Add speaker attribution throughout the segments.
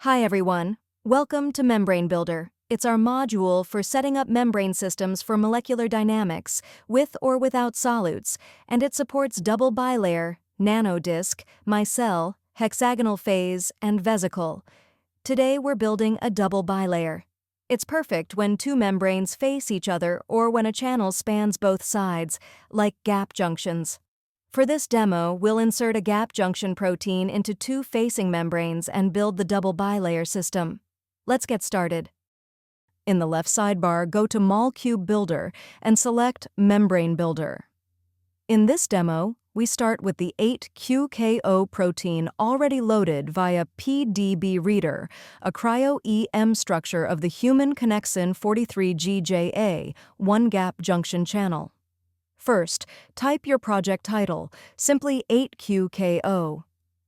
Speaker 1: Hi everyone, welcome to Membrane Builder. It's our module for setting up membrane systems for molecular dynamics, with or without solutes, and it supports double bilayer, nanodisk, micelle, hexagonal phase, and vesicle. Today we're building a double bilayer. It's perfect when two membranes face each other or when a channel spans both sides, like gap junctions. For this demo, we'll insert a gap junction protein into two facing membranes and build the double bilayer system. Let's get started. In the left sidebar, go to MolCube Builder and select Membrane Builder. In this demo, we start with the 8QKO protein already loaded via PDB reader, a cryo-EM structure of the human connexin 43GJA, one-gap junction channel. First, type your project title, simply 8QKO.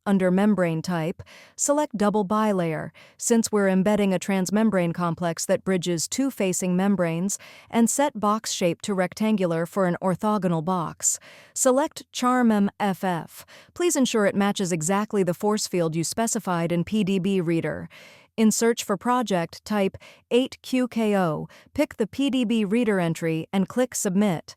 Speaker 1: Under Membrane Type, select Double Bilayer, since we're embedding a transmembrane complex that bridges two facing membranes, and set box shape to rectangular for an orthogonal box. Select CharmMFF. Please ensure it matches exactly the force field you specified in PDB Reader. In Search for Project, type 8QKO, pick the PDB Reader entry, and click Submit.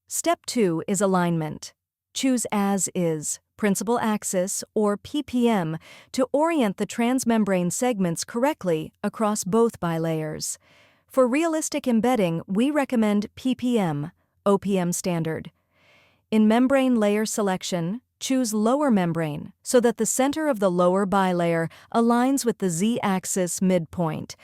Speaker 1: Step 2 is alignment. Choose As Is, Principal Axis, or PPM, to orient the transmembrane segments correctly across both bilayers. For realistic embedding, we recommend PPM, OPM standard. In membrane layer selection, choose lower membrane so that the center of the lower bilayer aligns with the Z-axis midpoint.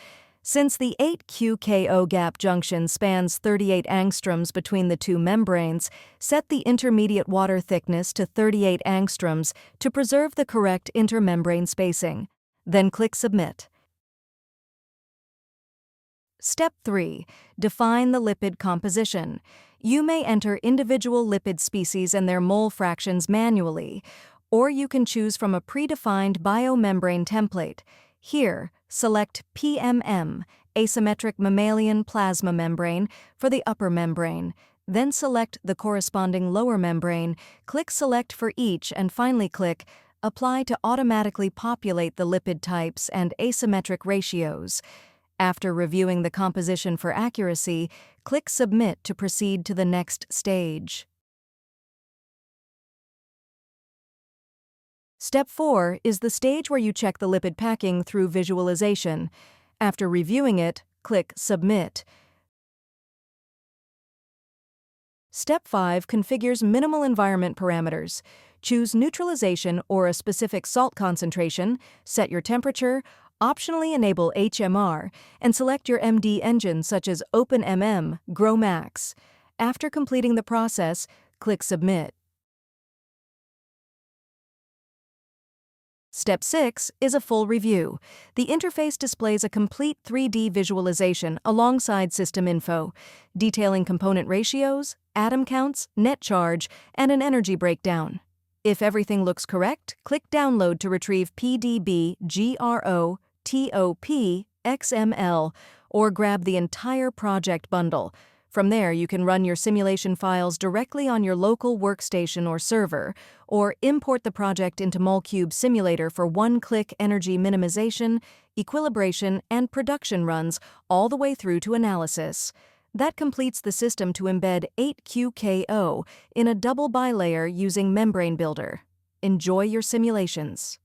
Speaker 1: Since the 8QKO gap junction spans 38 angstroms between the two membranes, set the intermediate water thickness to 38 angstroms to preserve the correct intermembrane spacing. Then click Submit. Step 3. Define the lipid composition. You may enter individual lipid species and their mole fractions manually, or you can choose from a predefined biomembrane template. Here, select PMM, asymmetric mammalian plasma membrane, for the upper membrane. Then select the corresponding lower membrane, click Select for each, and finally click Apply to automatically populate the lipid types and asymmetric ratios. After reviewing the composition for accuracy, click Submit to proceed to the next stage. Step 4 is the stage where you check the lipid packing through visualization. After reviewing it, click Submit. Step 5 configures minimal environment parameters. Choose neutralization or a specific salt concentration, set your temperature, optionally enable HMR, and select your MD engine such as OpenMM, GrowMax. After completing the process, click Submit. Step 6 is a full review. The interface displays a complete 3D visualization alongside system info, detailing component ratios, atom counts, net charge, and an energy breakdown. If everything looks correct, click Download to retrieve PDB GRO TOP or grab the entire project bundle. From there, you can run your simulation files directly on your local workstation or server, or import the project into MolCube Simulator for one-click energy minimization, equilibration, and production runs all the way through to analysis. That completes the system to embed 8QKO in a double bilayer using Membrane Builder. Enjoy your simulations.